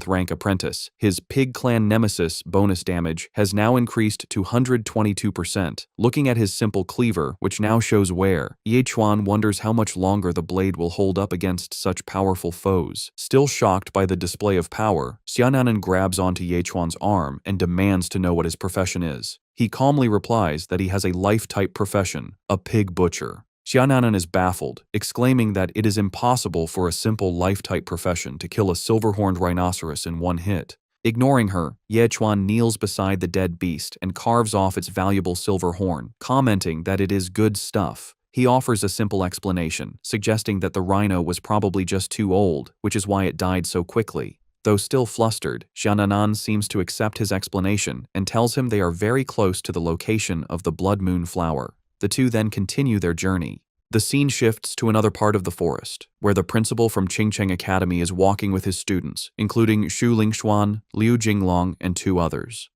rank apprentice. His Pig Clan nemesis bonus damage has now increased to 122%. Looking at his simple cleaver, which now shows wear, Ye Chuan wonders how much longer the blade will hold up against such powerful foes. Still shocked by the display of power, Xiananan grabs onto Ye Chuan's arm and demands to know what his profession is. He calmly replies that he has a life-type profession, a pig butcher. Xiananan is baffled, exclaiming that it is impossible for a simple life-type profession to kill a silver-horned rhinoceros in one hit. Ignoring her, Ye Chuan kneels beside the dead beast and carves off its valuable silver horn, commenting that it is good stuff. He offers a simple explanation, suggesting that the rhino was probably just too old, which is why it died so quickly. Though still flustered, Xiananan seems to accept his explanation and tells him they are very close to the location of the blood moon flower. The two then continue their journey. The scene shifts to another part of the forest, where the principal from Ching Chong Academy is walking with his students, including Shu Linguan, Liu Jing Long, and 2 others.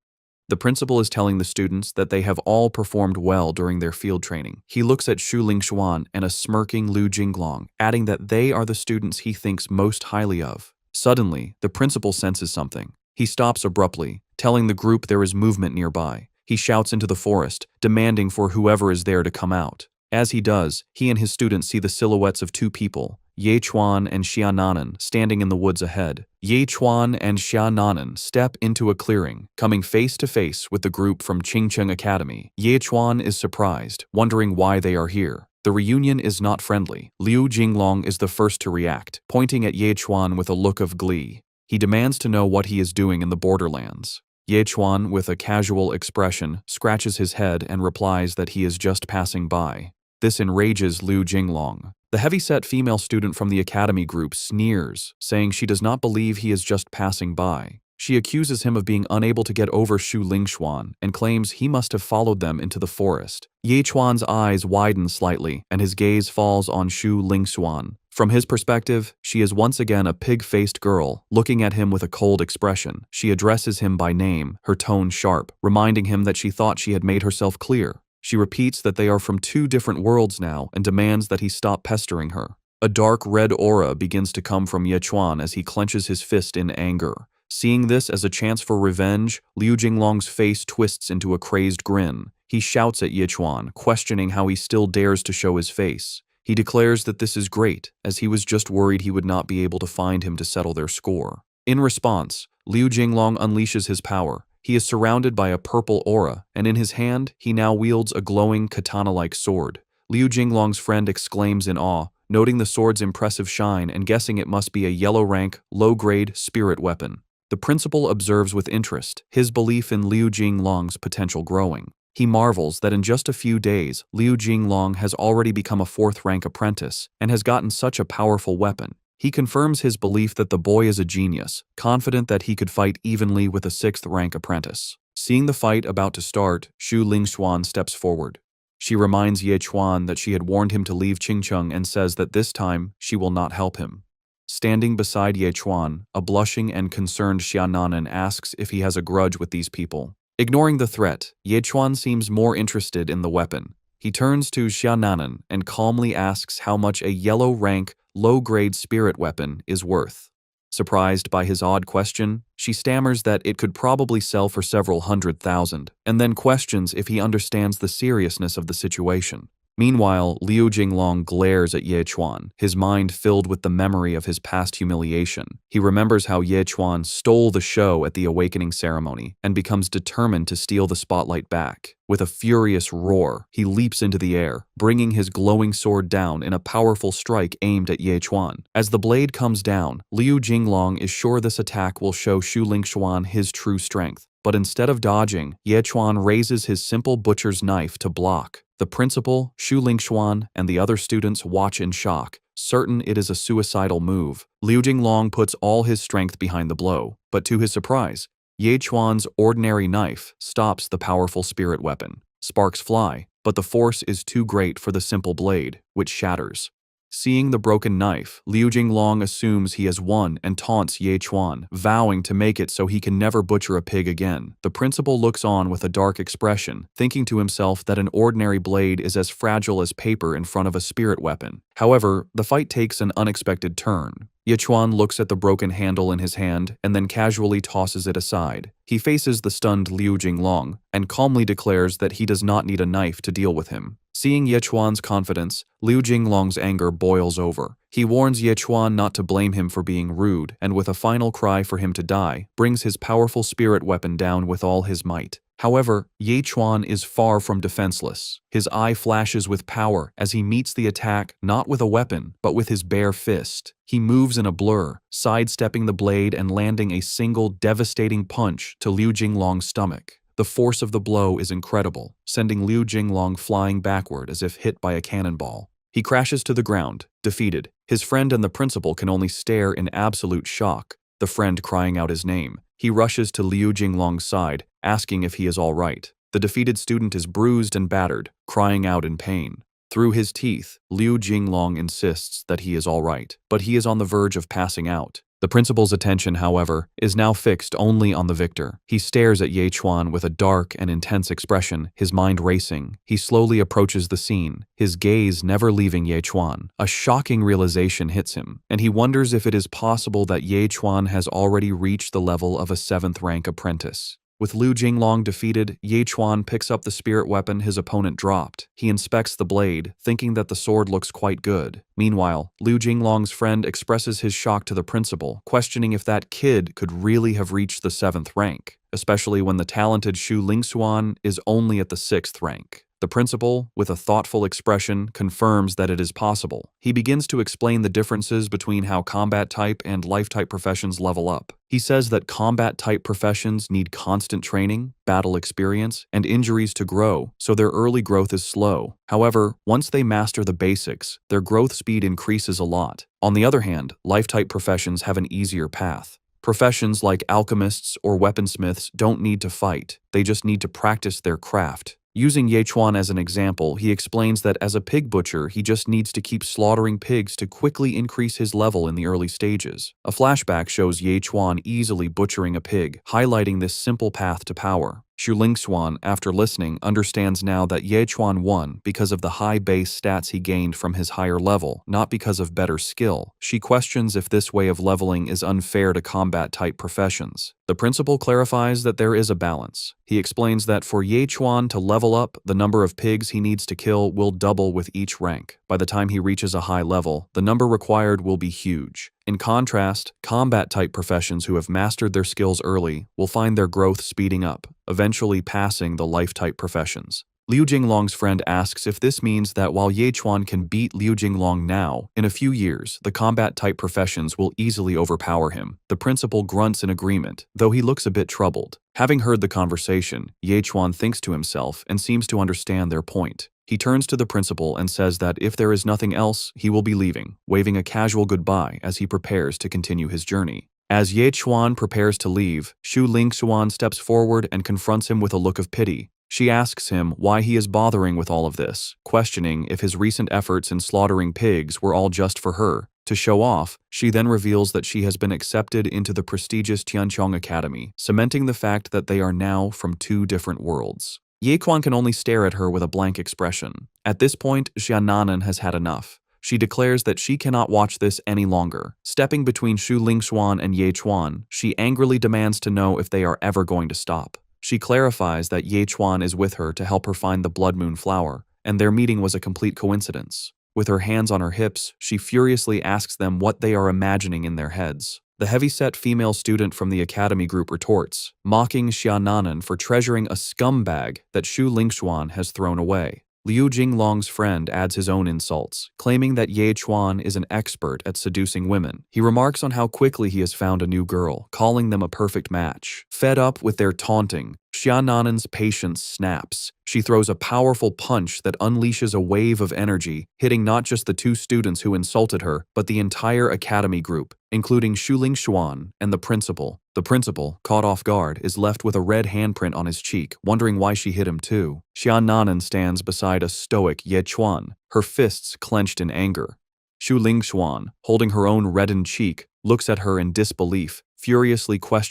The principal is telling the students that they have all performed well during their field training. He looks at Shu Linguan and a smirking Liu Jing Long, adding that they are the students he thinks most highly of. Suddenly, the principal senses something. He stops abruptly, telling the group there is movement nearby. He shouts into the forest, demanding for whoever is there to come out. As he does, he and his students see the silhouettes of 2 people, Ye Chuan and Xiananan, standing in the woods ahead. Ye Chuan and Xiananan step into a clearing, coming face to face with the group from Ching Chong Academy. Ye Chuan is surprised, wondering why they are here. The reunion is not friendly. Liu Jing Long is the first to react, pointing at Ye Chuan with a look of glee. He demands to know what he is doing in the borderlands. Ye Chuan, with a casual expression, scratches his head and replies that he is just passing by. This enrages Liu Jing Long. The heavy-set female student from the academy group sneers, saying she does not believe he is just passing by. She accuses him of being unable to get over Shu Linguan and claims he must have followed them into the forest. Ye Chuan's eyes widen slightly and his gaze falls on Shu Linguan. From his perspective, she is once again a pig-faced girl, looking at him with a cold expression. She addresses him by name, her tone sharp, reminding him that she thought she had made herself clear. She repeats that they are from 2 different worlds now and demands that he stop pestering her. A dark red aura begins to come from Ye Chuan as he clenches his fist in anger. Seeing this as a chance for revenge, Liu Jinglong's face twists into a crazed grin. He shouts at Ye Chuan, questioning how he still dares to show his face. He declares that this is great, as he was just worried he would not be able to find him to settle their score. In response, Liu Jinglong unleashes his power. He is surrounded by a purple aura, and in his hand, he now wields a glowing katana-like sword. Liu Jinglong's friend exclaims in awe, noting the sword's impressive shine and guessing it must be a yellow-rank, low-grade spirit weapon. The principal observes with interest, his belief in Liu Jing Long's potential growing. He marvels that in just a few days, Liu Jing Long has already become a 4th-rank apprentice and has gotten such a powerful weapon. He confirms his belief that the boy is a genius, confident that he could fight evenly with a 6th-rank apprentice. Seeing the fight about to start, Shu Linguan steps forward. She reminds Ye Chuan that she had warned him to leave Ching Chong and says that this time she will not help him. Standing beside Ye Chuan, a blushing and concerned Xiananan asks if he has a grudge with these people. Ignoring the threat, Ye Chuan seems more interested in the weapon. He turns to Xiananan and calmly asks how much a yellow-rank, low-grade spirit weapon is worth. Surprised by his odd question, she stammers that it could probably sell for several $100,000, and then questions if he understands the seriousness of the situation. Meanwhile, Liu Jing Long glares at Ye Chuan, his mind filled with the memory of his past humiliation. He remembers how Ye Chuan stole the show at the awakening ceremony and becomes determined to steal the spotlight back. With a furious roar, he leaps into the air, bringing his glowing sword down in a powerful strike aimed at Ye Chuan. As the blade comes down, Liu Jing Long is sure this attack will show Shu Linguan his true strength. But instead of dodging, Ye Chuan raises his simple butcher's knife to block. The principal, Shu Linguan, and the other students watch in shock, certain it is a suicidal move. Liu Jing Long puts all his strength behind the blow, but to his surprise, Ye Chuan's ordinary knife stops the powerful spirit weapon. Sparks fly, but the force is too great for the simple blade, which shatters. Seeing the broken knife, Liu Jing Long assumes he has won and taunts Ye Chuan, vowing to make it so he can never butcher a pig again. The principal looks on with a dark expression, thinking to himself that an ordinary blade is as fragile as paper in front of a spirit weapon. However, the fight takes an unexpected turn. Ye Chuan looks at the broken handle in his hand and then casually tosses it aside. He faces the stunned Liu Jing Long and calmly declares that he does not need a knife to deal with him. Seeing Ye Chuan's confidence, Liu Jing Long's anger boils over. He warns Ye Chuan not to blame him for being rude, and with a final cry for him to die, brings his powerful spirit weapon down with all his might. However, Ye Chuan is far from defenseless. His eye flashes with power as he meets the attack not with a weapon, but with his bare fist. He moves in a blur, sidestepping the blade and landing a single devastating punch to Liu Jing Long's stomach. The force of the blow is incredible, sending Liu Jing Long flying backward as if hit by a cannonball. He crashes to the ground, defeated. His friend and the principal can only stare in absolute shock, the friend crying out his name. He rushes to Liu Jing Long's side, asking if he is all right. The defeated student is bruised and battered, crying out in pain. Through his teeth, Liu Jing Long insists that he is all right, but he is on the verge of passing out. The principal's attention, however, is now fixed only on the victor. He stares at Ye Chuan with a dark and intense expression, his mind racing. He slowly approaches the scene, his gaze never leaving Ye Chuan. A shocking realization hits him, and he wonders if it is possible that Ye Chuan has already reached the level of a 7th rank apprentice. With Liu Jing Long defeated, Ye Chuan picks up the spirit weapon his opponent dropped. He inspects the blade, thinking that the sword looks quite good. Meanwhile, Liu Jing Long's friend expresses his shock to the principal, questioning if that kid could really have reached the 7th rank, especially when the talented Shu Linguan is only at the 6th rank. The principal, with a thoughtful expression, confirms that it is possible. He begins to explain the differences between how combat-type and life-type professions level up. He says that combat-type professions need constant training, battle experience, and injuries to grow, so their early growth is slow. However, once they master the basics, their growth speed increases a lot. On the other hand, life-type professions have an easier path. Professions like alchemists or weaponsmiths don't need to fight, they just need to practice their craft. Using Ye Chuan as an example, he explains that as a pig butcher, he just needs to keep slaughtering pigs to quickly increase his level in the early stages. A flashback shows Ye Chuan easily butchering a pig, highlighting this simple path to power. Shu Linguan, after listening, understands now that Ye Chuan won because of the high base stats he gained from his higher level, not because of better skill. She questions if this way of leveling is unfair to combat-type professions. The principal clarifies that there is a balance. He explains that for Ye Chuan to level up, the number of pigs he needs to kill will double with each rank. By the time he reaches a high level, the number required will be huge. In contrast, combat-type professions who have mastered their skills early will find their growth speeding up, eventually passing the life-type professions. Liu Jing Long's friend asks if this means that while Ye Chuan can beat Liu Jing Long now, in a few years, the combat-type professions will easily overpower him. The principal grunts in agreement, though he looks a bit troubled. Having heard the conversation, Ye Chuan thinks to himself and seems to understand their point. He turns to the principal and says that if there is nothing else, he will be leaving, waving a casual goodbye as he prepares to continue his journey. As Ye Chuan prepares to leave, Shu Linguan steps forward and confronts him with a look of pity. She asks him why he is bothering with all of this, questioning if his recent efforts in slaughtering pigs were all just for her. To show off, she then reveals that she has been accepted into the prestigious Ching Chong Academy, cementing the fact that they are now from 2 different worlds. Ye Chuan can only stare at her with a blank expression. At this point, Xian has had enough. She declares that she cannot watch this any longer. Stepping between Shu Linguan and Ye Chuan, she angrily demands to know if they are ever going to stop. She clarifies that Ye Chuan is with her to help her find the blood moon flower, and their meeting was a complete coincidence. With her hands on her hips, she furiously asks them what they are imagining in their heads. The heavy-set female student from the academy group retorts, mocking Xian for treasuring a scumbag that Shu Linguan has thrown away. Liu Jing Long's friend adds his own insults, claiming that Ye Chuan is an expert at seducing women. He remarks on how quickly he has found a new girl, calling them a perfect match. Fed up with their taunting, Xianan's patience snaps. She throws a powerful punch that unleashes a wave of energy, hitting not just the 2 students who insulted her, but the entire academy group, including Shu Linguan and the principal. The principal, caught off guard, is left with a red handprint on his cheek, wondering why she hit him too. Xian stands beside a stoic Ye Chuan, her fists clenched in anger. Shu Linguan, holding her own reddened cheek, looks at her in disbelief, furiously questioning